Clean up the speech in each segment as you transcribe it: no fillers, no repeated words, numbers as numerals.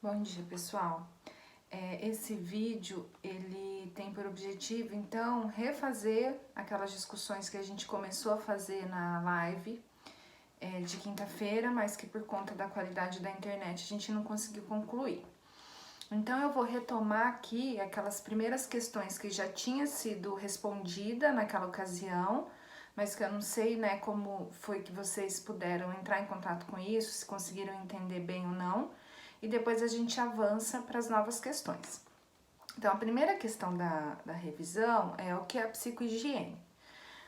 Bom dia, pessoal. Esse vídeo, ele tem por objetivo, então, refazer aquelas discussões que a gente começou a fazer na live de quinta-feira, mas que por conta da qualidade da internet a gente não conseguiu concluir. Então, eu vou retomar aqui aquelas primeiras questões que já tinha sido respondida naquela ocasião, mas que eu não sei, né, como foi que vocês puderam entrar em contato com isso, se conseguiram entender bem ou não, e depois a gente avança para as novas questões. Então, a primeira questão da revisão é o que é a psicohigiene.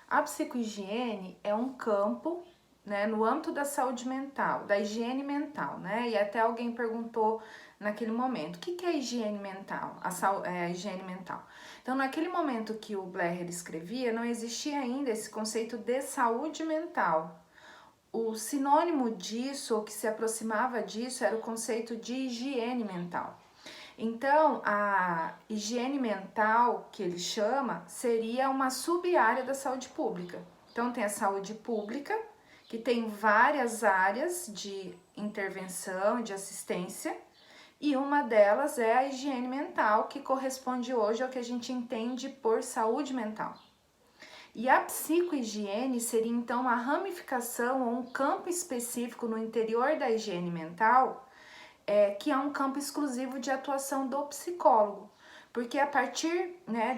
A psicohigiene é um campo, né, no âmbito da saúde mental, da higiene mental, né? E até alguém perguntou naquele momento, o que é higiene mental? A higiene mental. Então, naquele momento que o Blair escrevia, não existia ainda esse conceito de saúde mental. O sinônimo disso, ou que se aproximava disso, era o conceito de higiene mental. Então, a higiene mental, que ele chama, seria uma sub-área da saúde pública. Então, tem a saúde pública, que tem várias áreas de intervenção, de assistência, e uma delas é a higiene mental, que corresponde hoje ao que a gente entende por saúde mental. E a psicohigiene seria então uma ramificação ou um campo específico no interior da higiene mental, que é um campo exclusivo de atuação do psicólogo. Porque a partir, né,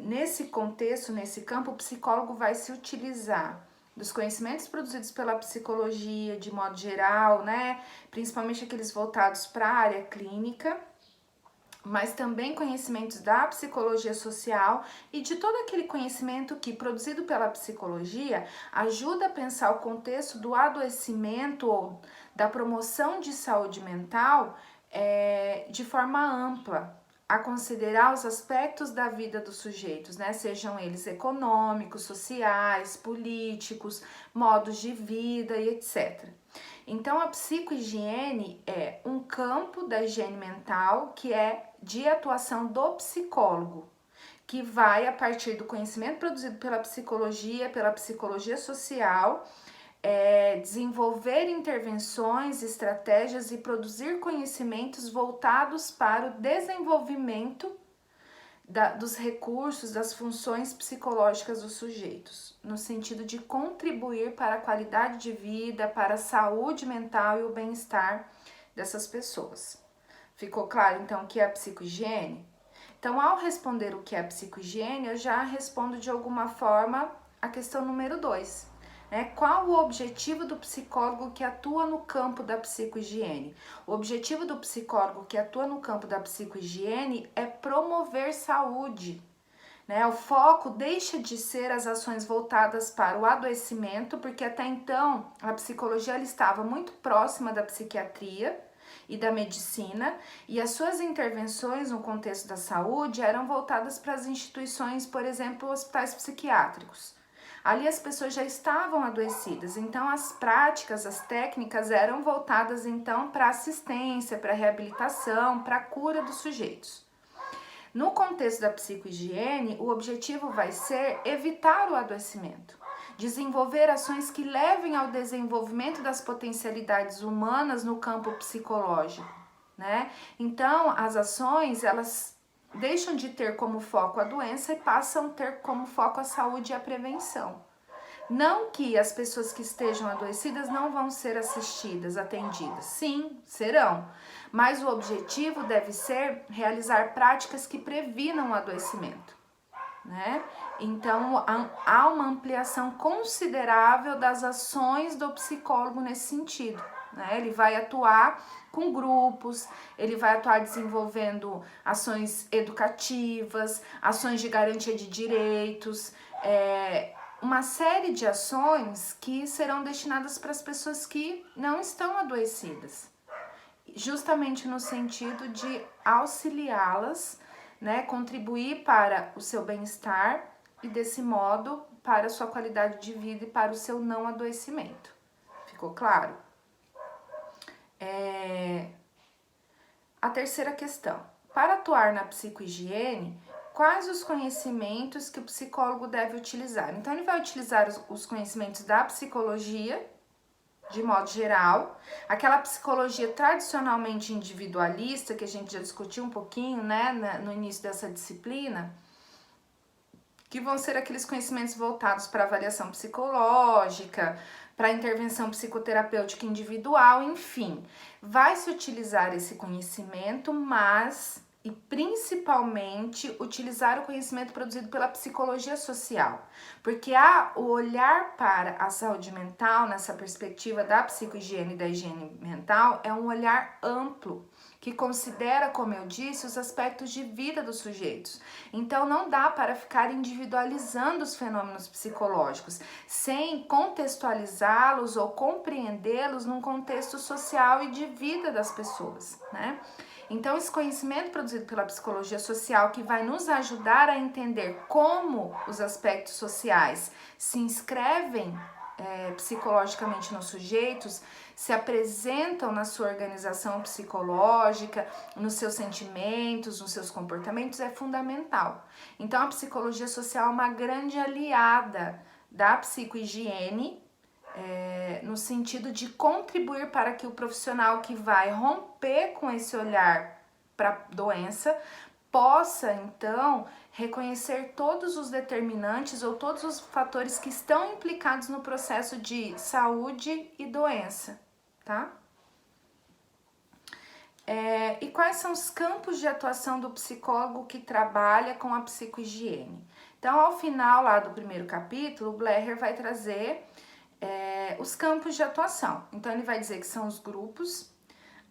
nesse contexto, nesse campo, o psicólogo vai se utilizar dos conhecimentos produzidos pela psicologia de modo geral, né, principalmente aqueles voltados para a área clínica, mas também conhecimentos da psicologia social e de todo aquele conhecimento que, produzido pela psicologia, ajuda a pensar o contexto do adoecimento ou da promoção de saúde mental de forma ampla, a considerar os aspectos da vida dos sujeitos, né? Sejam eles econômicos, sociais, políticos, modos de vida e etc. Então, a psicohigiene é um campo da higiene mental que é de atuação do psicólogo, que vai, a partir do conhecimento produzido pela psicologia social, desenvolver intervenções, estratégias e produzir conhecimentos voltados para o desenvolvimento dos recursos, das funções psicológicas dos sujeitos, no sentido de contribuir para a qualidade de vida, para a saúde mental e o bem-estar dessas pessoas. Ficou claro, então, o que é a psicohigiene? Então, ao responder o que é a psicohigiene, eu já respondo de alguma forma a questão número 2. Qual o objetivo do psicólogo que atua no campo da psicohigiene? O objetivo do psicólogo que atua no campo da psicohigiene é promover saúde. O foco deixa de ser as ações voltadas para o adoecimento, porque até então a psicologia ela estava muito próxima da psiquiatria e da medicina, e as suas intervenções no contexto da saúde eram voltadas para as instituições, por exemplo, hospitais psiquiátricos. Ali as pessoas já estavam adoecidas, então as práticas, as técnicas eram voltadas então para assistência, para reabilitação, para a cura dos sujeitos. No contexto da psicohigiene, o objetivo vai ser evitar o adoecimento, desenvolver ações que levem ao desenvolvimento das potencialidades humanas no campo psicológico, né? Então, as ações, elas deixam de ter como foco a doença e passam a ter como foco a saúde e a prevenção. Não que as pessoas que estejam adoecidas não vão ser assistidas, atendidas. Sim, serão. Mas o objetivo deve ser realizar práticas que previnam o adoecimento, né? Então, há uma ampliação considerável das ações do psicólogo nesse sentido, né? Ele vai atuar com grupos, ele vai atuar desenvolvendo ações educativas, ações de garantia de direitos, uma série de ações que serão destinadas para as pessoas que não estão adoecidas, justamente no sentido de auxiliá-las, né, contribuir para o seu bem-estar e desse modo para a sua qualidade de vida e para o seu não adoecimento. Ficou claro? A terceira questão. Para atuar na psicohigiene, quais os conhecimentos que o psicólogo deve utilizar? Então, ele vai utilizar os conhecimentos da psicologia, de modo geral, aquela psicologia tradicionalmente individualista, que a gente já discutiu um pouquinho, né, no início dessa disciplina, que vão ser aqueles conhecimentos voltados para avaliação psicológica, para intervenção psicoterapêutica individual, enfim. Vai se utilizar esse conhecimento, mas e principalmente utilizar o conhecimento produzido pela psicologia social, porque o olhar para a saúde mental nessa perspectiva da psicohigiene e da higiene mental é um olhar amplo, que considera, como eu disse, os aspectos de vida dos sujeitos. Então não dá para ficar individualizando os fenômenos psicológicos sem contextualizá-los ou compreendê-los num contexto social e de vida das pessoas, né? Então, esse conhecimento produzido pela psicologia social que vai nos ajudar a entender como os aspectos sociais se inscrevem psicologicamente nos sujeitos, se apresentam na sua organização psicológica, nos seus sentimentos, nos seus comportamentos, é fundamental. Então, a psicologia social é uma grande aliada da psicohigiene, no sentido de contribuir para que o profissional que vai romper com esse olhar para a doença possa, então, reconhecer todos os determinantes ou todos os fatores que estão implicados no processo de saúde e doença, tá? E quais são os campos de atuação do psicólogo que trabalha com a psicohigiene? Então, ao final lá do primeiro capítulo, o Bleher vai trazer os campos de atuação. Então, ele vai dizer que são os grupos,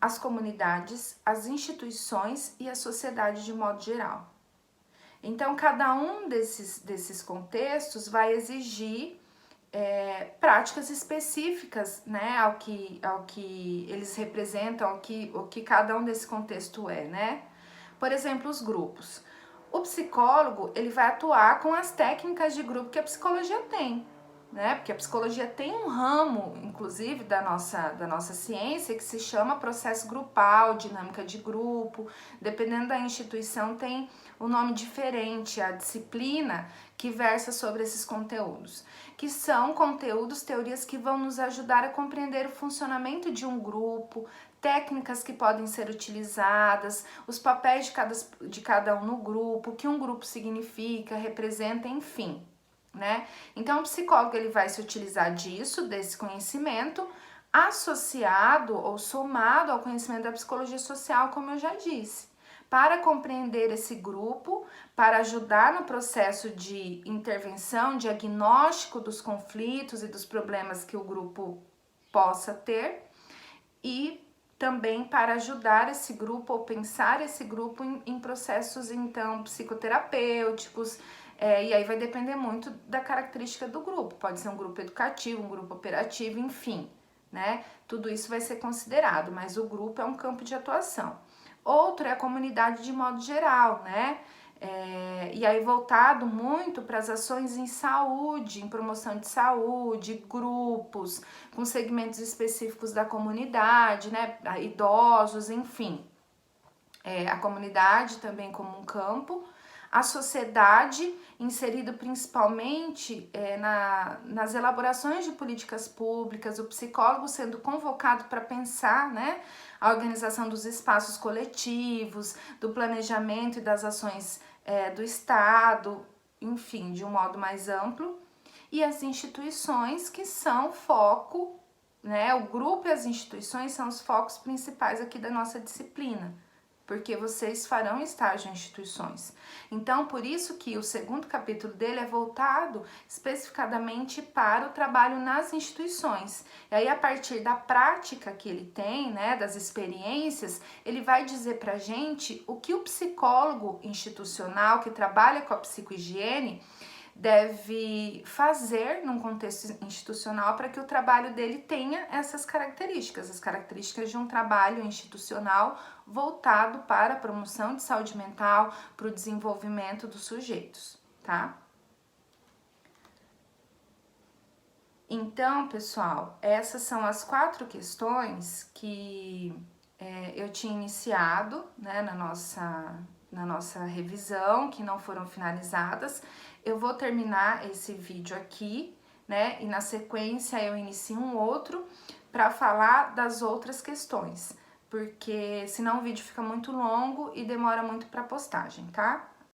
as comunidades, as instituições e a sociedade de modo geral. Então, cada um desses contextos vai exigir práticas específicas, né, ao que eles representam, o que cada um desse contexto é, né? Por exemplo, os grupos. O psicólogo, ele vai atuar com as técnicas de grupo que a psicologia tem, né? Porque a psicologia tem um ramo, inclusive, da nossa ciência, que se chama processo grupal, dinâmica de grupo. Dependendo da instituição, tem um nome diferente, a disciplina que versa sobre esses conteúdos, que são conteúdos, teorias que vão nos ajudar a compreender o funcionamento de um grupo, técnicas que podem ser utilizadas, os papéis de cada um no grupo, o que um grupo significa, representa, enfim, né? Então, o psicólogo ele vai se utilizar desse conhecimento, associado ou somado ao conhecimento da psicologia social, como eu já disse, para compreender esse grupo, para ajudar no processo de intervenção, diagnóstico dos conflitos e dos problemas que o grupo possa ter, e também para ajudar esse grupo ou pensar esse grupo em processos, então, psicoterapêuticos, e aí vai depender muito da característica do grupo. Pode ser um grupo educativo, um grupo operativo, enfim, né? Tudo isso vai ser considerado, mas o grupo é um campo de atuação. Outro é a comunidade de modo geral, né? E aí voltado muito para as ações em saúde, em promoção de saúde, grupos, com segmentos específicos da comunidade, né? Idosos, enfim. A comunidade também como um campo. A sociedade, inserido principalmente nas elaborações de políticas públicas, o psicólogo sendo convocado para pensar, né, a organização dos espaços coletivos, do planejamento e das ações do Estado, enfim, de um modo mais amplo. E as instituições, que são foco, né, o grupo e as instituições são os focos principais aqui da nossa disciplina, porque vocês farão estágio em instituições. Então, por isso que o segundo capítulo dele é voltado especificadamente para o trabalho nas instituições. E aí, a partir da prática que ele tem, né, das experiências, ele vai dizer pra gente o que o psicólogo institucional que trabalha com a psicohigiene deve fazer num contexto institucional para que o trabalho dele tenha essas características, as características de um trabalho institucional voltado para a promoção de saúde mental, para o desenvolvimento dos sujeitos, tá? Então, pessoal, essas são as 4 questões que eu tinha iniciado, né, na nossa revisão, que não foram finalizadas. Eu vou terminar esse vídeo aqui, né? E na sequência eu inicio um outro para falar das outras questões, porque senão o vídeo fica muito longo e demora muito para postagem, tá?